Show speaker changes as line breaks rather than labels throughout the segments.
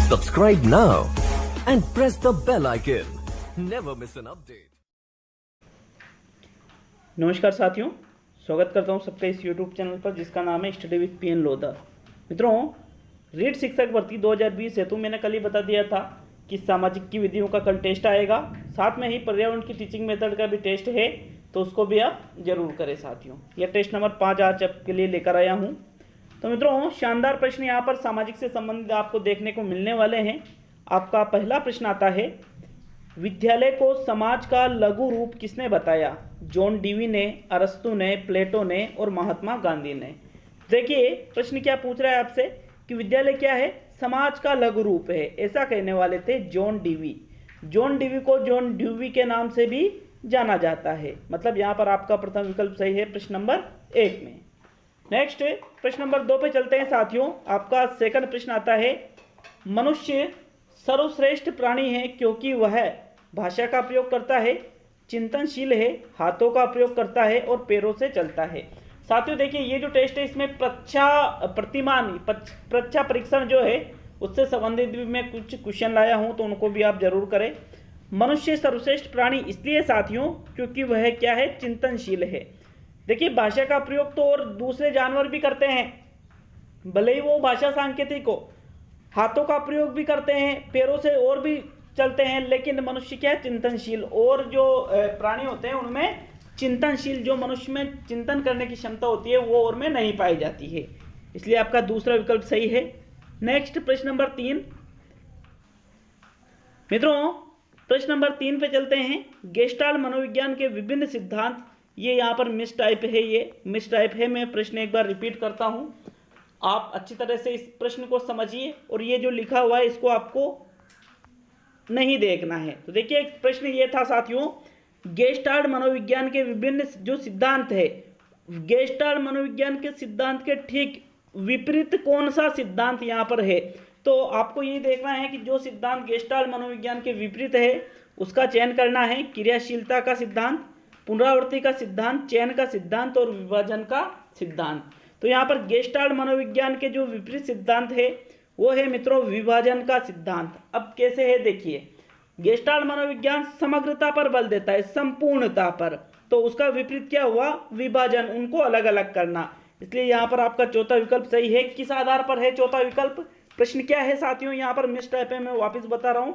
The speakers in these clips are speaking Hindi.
Subscribe now and press the bell icon. Never miss an update.
नमस्कार साथियों, स्वागत करता हूं सबका इस YouTube चैनल पर जिसका नाम है स्टडी विद पीएन लोधा। मित्रों, रीट शिक्षक भर्ती 2020 हेतु मैंने कल ही बता दिया था कि सामाजिक की विधियों का कल टेस्ट आएगा, साथ में ही पर्यावरण की टीचिंग मेथड का भी टेस्ट है, तो उसको भी आप जरूर करें साथियों। यह टेस्ट नंबर 5 आज आपके लिए लेकर आया हूं। तो मित्रों, शानदार प्रश्न यहाँ पर सामाजिक से संबंधित आपको देखने को मिलने वाले हैं। आपका पहला प्रश्न आता है, विद्यालय को समाज का लघु रूप किसने बताया? जॉन डीवी ने, अरस्तु ने, प्लेटो ने और महात्मा गांधी ने। देखिए प्रश्न क्या पूछ रहा है आपसे कि विद्यालय क्या है? समाज का लघु रूप है, ऐसा कहने वाले थे जॉन डीवी। जॉन डीवी को जॉन ड्यूवी के नाम से भी जाना जाता है। मतलब यहाँ पर आपका प्रथम विकल्प सही है प्रश्न नंबर 1 में। नेक्स्ट प्रश्न नंबर 2 पे चलते हैं साथियों। आपका सेकंड प्रश्न आता है, मनुष्य सर्वश्रेष्ठ प्राणी है क्योंकि वह भाषा का प्रयोग करता है, चिंतनशील है, हाथों का प्रयोग करता है और पैरों से चलता है। साथियों देखिए, ये जो टेस्ट है इसमें प्रच्छा परीक्षण जो है उससे संबंधित भी मैं कुछ क्वेश्चन लाया हूं, तो उनको भी आप जरूर करें। मनुष्य सर्वश्रेष्ठ प्राणी इसलिए साथियों क्योंकि वह क्या है? चिंतनशील है। देखिए, भाषा का प्रयोग तो और दूसरे जानवर भी करते हैं, भले ही वो भाषा सांकेतिक हो, हाथों का प्रयोग भी करते हैं, पैरों से और भी चलते हैं, लेकिन मनुष्य क्या है? चिंतनशील। और जो प्राणी होते हैं उनमें चिंतनशील, जो मनुष्य में चिंतन करने की क्षमता होती है वो और में नहीं पाई जाती है, इसलिए आपका दूसरा विकल्प सही है। नेक्स्ट प्रश्न नंबर 3। मित्रों, प्रश्न नंबर 3 पे चलते हैं। गेस्टाल्ट मनोविज्ञान के विभिन्न सिद्धांत, ये यहाँ पर मिस टाइप है, ये मिस टाइप है। मैं प्रश्न एक बार रिपीट करता हूँ, आप अच्छी तरह से इस प्रश्न को समझिए और ये जो लिखा हुआ है इसको आपको नहीं देखना है। तो देखिए, प्रश्न ये था साथियों, गेस्टाल्ट मनोविज्ञान के विभिन्न जो सिद्धांत है, गेस्टाल्ट मनोविज्ञान के सिद्धांत के ठीक विपरीत कौन सा सिद्धांत यहाँ पर है? तो आपको ये देखना है कि जो सिद्धांत गेस्टाल्ट मनोविज्ञान के विपरीत है उसका चयन करना है। क्रियाशीलता का सिद्धांत, पुनरावृत्ति का सिद्धांत, चयन का सिद्धांत और विभाजन का सिद्धांत। तो यहाँ पर गेस्टाल्ट मनोविज्ञान के जो विपरीत सिद्धांत है वो है मित्रों विभाजन का सिद्धांत। अब कैसे है देखिए, गेस्टाल्ट मनोविज्ञान समग्रता पर बल देता है, संपूर्णता पर, तो उसका विपरीत क्या हुआ? विभाजन, उनको अलग अलग करना। इसलिए यहाँ पर आपका चौथा विकल्प सही है। किस आधार पर है चौथा विकल्प? प्रश्न क्या है साथियों, यहाँ पर मिस टाइप है, मैं वापिस बता रहा हूँ।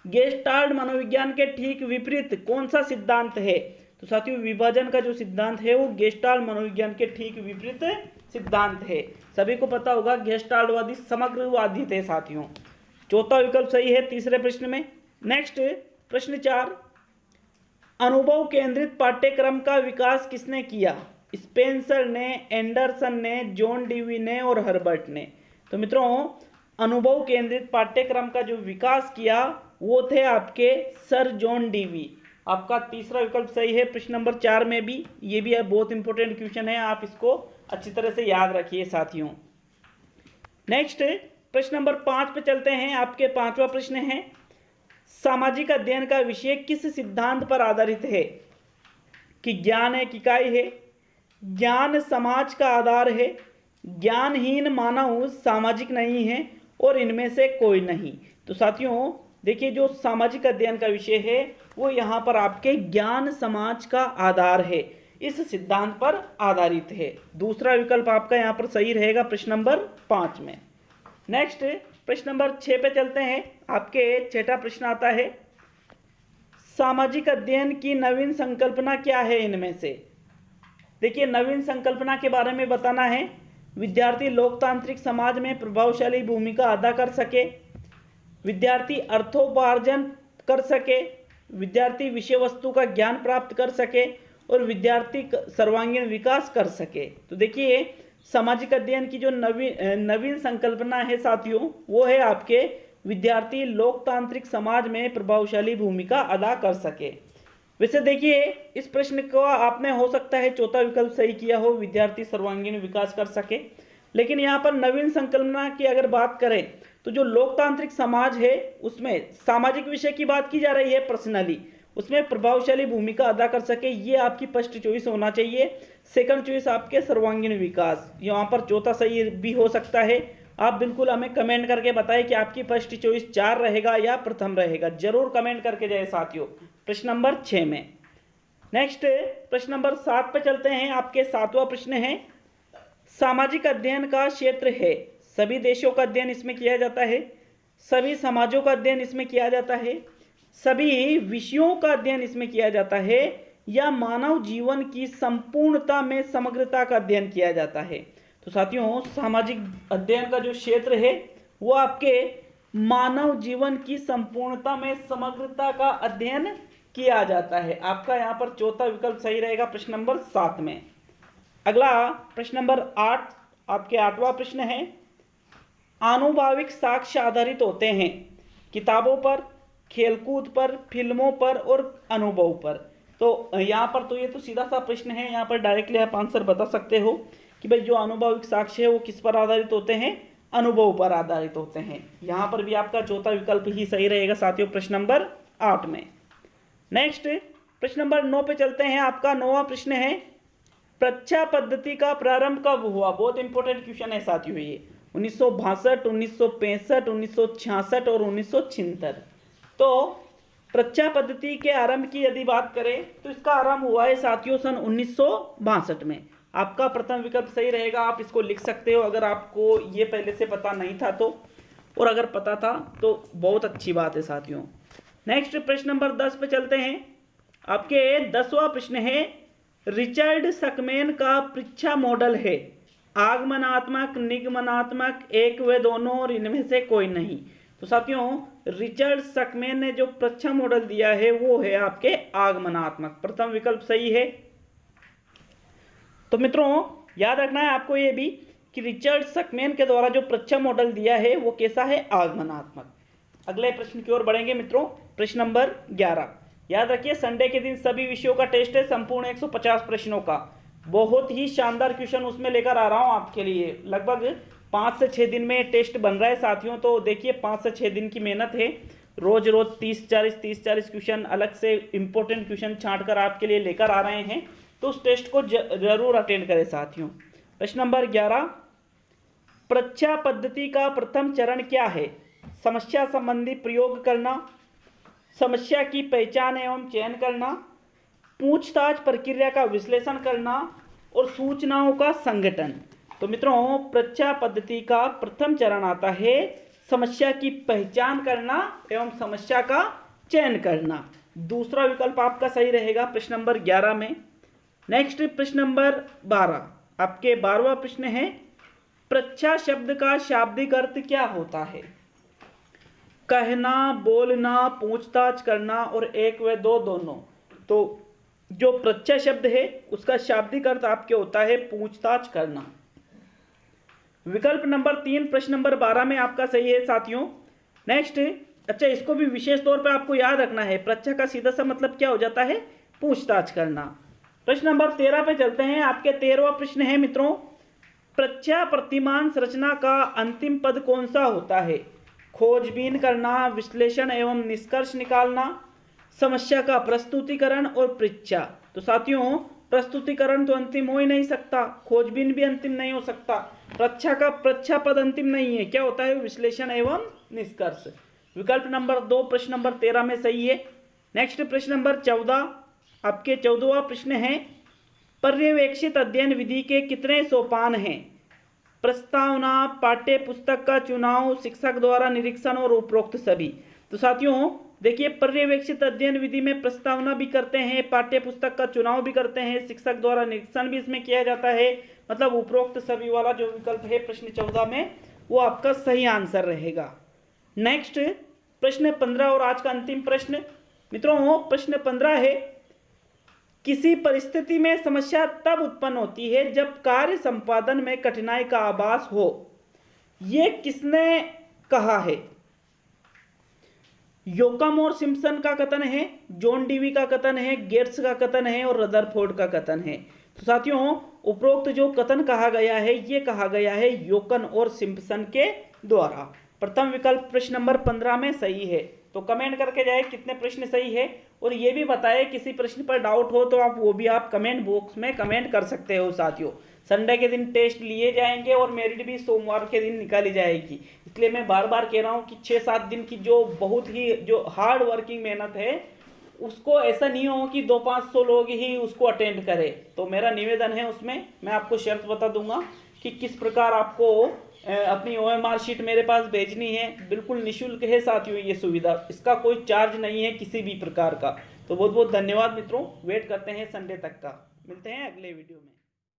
गेस्टाल्ट मनोविज्ञान के ठीक विपरीत कौन सा सिद्धांत है? तो साथियों, विभाजन का जो सिद्धांत है वो गेस्टाल्ट मनोविज्ञान के ठीक विपरीत सिद्धांत है। सभी को पता होगा गेस्टाल्टवादी समग्रवादी थे साथियों। चौथा विकल्प सही है तीसरे प्रश्न में। नेक्स्ट प्रश्न 4, अनुभव केंद्रित पाठ्यक्रम का विकास किसने किया? स्पेंसर ने, एंडरसन ने, जॉन डीवी ने और हर्बर्ट ने। तो मित्रों, अनुभव केंद्रित पाठ्यक्रम का जो विकास किया वो थे आपके सर जॉन डीवी। आपका तीसरा विकल्प सही है प्रश्न नंबर 4 में भी। ये भी बहुत इंपॉर्टेंट क्वेश्चन है, आप इसको अच्छी तरह से याद रखिए साथियों। नेक्स्ट प्रश्न नंबर 5 पे चलते हैं। आपके 5वां प्रश्न है, सामाजिक अध्ययन का विषय किस सिद्धांत पर आधारित है? कि ज्ञान एक इकाई है, ज्ञान समाज का आधार है, ज्ञानहीन मानव सामाजिक नहीं है और इनमें से कोई नहीं। तो साथियों देखिए, जो सामाजिक अध्ययन का विषय है वो यहाँ पर आपके ज्ञान समाज का आधार है, इस सिद्धांत पर आधारित है। दूसरा विकल्प आपका यहाँ पर सही रहेगा प्रश्न नंबर 5 में। नेक्स्ट प्रश्न नंबर 6 पे चलते हैं। आपके 6ठा प्रश्न आता है, सामाजिक अध्ययन की नवीन संकल्पना क्या है इनमें से? देखिए, नवीन संकल्पना के बारे में बताना है। विद्यार्थी लोकतांत्रिक समाज में प्रभावशाली भूमिका अदा कर सके, विद्यार्थी अर्थोपार्जन कर सके, विद्यार्थी विषय वस्तु का ज्ञान प्राप्त कर सके और विद्यार्थी सर्वांगीण विकास कर सके। तो देखिए, सामाजिक अध्ययन की जो नवीन संकल्पना है साथियों वो है आपके विद्यार्थी लोकतांत्रिक समाज में प्रभावशाली भूमिका अदा कर सके। वैसे देखिए, इस प्रश्न को आपने हो सकता है चौथा विकल्प सही किया हो, विद्यार्थी सर्वांगीण विकास कर सके, लेकिन यहाँ पर नवीन संकल्पना की अगर बात करें तो जो लोकतांत्रिक समाज है उसमें सामाजिक विषय की बात की जा रही है पर्सनली, उसमें प्रभावशाली भूमिका अदा कर सके, ये आपकी फर्स्ट चॉइस होना चाहिए। सेकंड चॉइस आपके सर्वांगीण विकास, यहाँ पर चौथा सही भी हो सकता है। आप बिल्कुल हमें कमेंट करके बताएं कि आपकी फर्स्ट चॉइस 4 रहेगा या प्रथम रहेगा, जरूर कमेंट करके जाए साथियों प्रश्न नंबर 6 में। नेक्स्ट प्रश्न नंबर 7 पे चलते हैं। आपके 7वां प्रश्न है, सामाजिक अध्ययन का क्षेत्र है, सभी देशों का अध्ययन इसमें किया जाता है, सभी समाजों का अध्ययन इसमें किया जाता है, सभी विषयों का अध्ययन इसमें किया जाता है, या मानव जीवन की संपूर्णता में समग्रता का अध्ययन किया जाता है। तो साथियों सामाजिक अध्ययन का जो क्षेत्र है वो आपके मानव जीवन की संपूर्णता में समग्रता का अध्ययन किया जाता है। आपका यहाँ पर चौथा विकल्प सही रहेगा प्रश्न नंबर 7 में। अगला प्रश्न नंबर 8, आपके 8वां प्रश्न है, आनुभाविक साक्ष्य आधारित होते हैं किताबों पर, खेलकूद पर, फिल्मों पर और अनुभव पर। तो यहाँ पर तो ये तो सीधा सा प्रश्न है, यहाँ पर डायरेक्टली आप आंसर बता सकते हो कि भाई जो आनुभाविक साक्ष्य है वो किस पर आधारित होते हैं, अनुभव पर आधारित होते हैं। यहाँ पर भी आपका चौथा विकल्प ही सही रहेगा साथियों प्रश्न नंबर 8 में। नेक्स्ट प्रश्न नंबर 9 पे चलते हैं। आपका 9वां प्रश्न है, परीक्षा पद्धति का प्रारंभ कब हुआ। बहुत इंपॉर्टेंट क्वेश्चन है साथियों ये। 1962, 1965, 1966 और 1976। तो परीक्षा पद्धति के आरंभ की यदि बात करें तो इसका आरंभ हुआ है साथियों सन 1962 में। आपका प्रथम विकल्प सही रहेगा, आप इसको लिख सकते हो अगर आपको ये पहले से पता नहीं था तो, और अगर पता था तो बहुत अच्छी बात है साथियों। नेक्स्ट प्रश्न नंबर 10 पे चलते हैं। आपके 10वां प्रश्न है, रिचर्ड सकमेन का परीक्षा मॉडल है आगमनात्मक, निगमनात्मक, एक व दोनों और इनमें से कोई नहीं। तो साथियों रिचर्ड सकमेन ने जो परीक्षा मॉडल दिया है वो है आपके आगमनात्मक। प्रथम विकल्प सही है। तो मित्रों याद रखना है आपको ये भी कि रिचर्ड सकमेन के द्वारा जो परीक्षा मॉडल दिया है वो कैसा है, आगमनात्मक। अगले प्रश्न की ओर बढ़ेंगे मित्रों। प्रश्न नंबर 11, याद रखिए संडे के दिन सभी विषयों का टेस्ट है, संपूर्ण 150 प्रश्नों का। बहुत ही शानदार क्वेश्चन उसमें लेकर आ रहा हूं आपके लिए। लगभग 5 से 6 दिन में टेस्ट बन रहा है साथियों। तो देखिए 5 से 6 दिन की मेहनत है, रोज रोज 30-40 क्वेश्चन अलग से इंपॉर्टेंट क्वेश्चन छांट कर आपके लिए लेकर आ रहे हैं। तो उस टेस्ट को जरूर अटेंड करें साथियों। प्रश्न नंबर 11, परीक्षा पद्धति का प्रथम चरण क्या है। समस्या संबंधी प्रयोग करना, समस्या की पहचान एवं चयन करना, पूछताछ प्रक्रिया का विश्लेषण करना और सूचनाओं का संगठन। तो मित्रों परीक्षा पद्धति का प्रथम चरण आता है समस्या की पहचान करना एवं समस्या का चयन करना। दूसरा विकल्प आपका सही रहेगा प्रश्न नंबर 11 में। नेक्स्ट प्रश्न नंबर 12, आपके 12वां प्रश्न है, परीक्षा शब्द का शाब्दिक अर्थ क्या होता है। कहना, बोलना, पूछताछ करना और एक व दो दोनों। तो जो परीक्षा शब्द है उसका शाब्दिक अर्थ आपके होता है पूछताछ करना। विकल्प नंबर 3 प्रश्न नंबर 12 में आपका सही है साथियों। नेक्स्ट, अच्छा इसको भी विशेष तौर पे आपको याद रखना है, परीक्षा का सीधा सा मतलब क्या हो जाता है, पूछताछ करना। प्रश्न नंबर 13 पे चलते हैं। आपके 13वां प्रश्न है मित्रों, परीक्षा प्रतिमान संरचना का अंतिम पद कौन सा होता है। खोजबीन करना, विश्लेषण एवं निष्कर्ष निकालना, समस्या का प्रस्तुतिकरण और परीक्षा। तो साथियों प्रस्तुतिकरण तो अंतिम हो ही नहीं सकता, खोजबीन भी अंतिम नहीं हो सकता, परीक्षा पद अंतिम नहीं है, क्या होता है, विश्लेषण एवं निष्कर्ष। विकल्प नंबर 2 प्रश्न नंबर 13 में सही है। नेक्स्ट प्रश्न नंबर 14, आपके 14वां प्रश्न है, पर्यवेक्षित अध्ययन विधि के कितने सोपान हैं। प्रस्तावना, पाठ्य पुस्तक का चुनाव, शिक्षक द्वारा निरीक्षण और उपरोक्त सभी। तो साथियों देखिए पर्यवेक्षित अध्ययन विधि में प्रस्तावना भी करते हैं, पाठ्य पुस्तक का चुनाव भी करते हैं, शिक्षक द्वारा निरीक्षण भी इसमें किया जाता है, मतलब उपरोक्त सभी वाला जो विकल्प है प्रश्न 14 में वो आपका सही आंसर रहेगा। नेक्स्ट प्रश्न 15 और आज का अंतिम प्रश्न मित्रों, प्रश्न 15 है, किसी परिस्थिति में समस्या तब उत्पन्न होती है जब कार्य संपादन में कठिनाई का आभास हो। यह किसने कहा है। योकम और सिम्पसन का कथन है, जॉन डीवी का कथन है, गेट्स का कथन है और रदरफोर्ड का कथन है। तो साथियों उपरोक्त जो कथन कहा गया है ये कहा गया है योकन और सिम्पसन के द्वारा। प्रथम विकल्प प्रश्न नंबर 15 में सही है। तो कमेंट करके जाए कितने प्रश्न सही है, और ये भी बताए किसी प्रश्न पर डाउट हो तो आप वो भी आप कमेंट बॉक्स में कमेंट कर सकते हो साथियों। संडे के दिन टेस्ट लिए जाएंगे और मेरिट भी सोमवार के दिन निकाली जाएगी। इसलिए मैं बार बार कह रहा हूँ कि 6-7 दिन की जो बहुत ही जो हार्ड वर्किंग मेहनत है उसको ऐसा नहीं हो कि 200-500 लोग ही उसको अटेंड करें। तो मेरा निवेदन है उसमें मैं आपको शर्त बता दूंगा कि किस प्रकार आपको अपनी OMR शीट मेरे पास भेजनी है। बिल्कुल निःशुल्क है साथियों ये सुविधा, इसका कोई चार्ज नहीं है किसी भी प्रकार का। तो बहुत बहुत धन्यवाद मित्रों, वेट करते हैं संडे तक का। मिलते हैं अगले वीडियो में।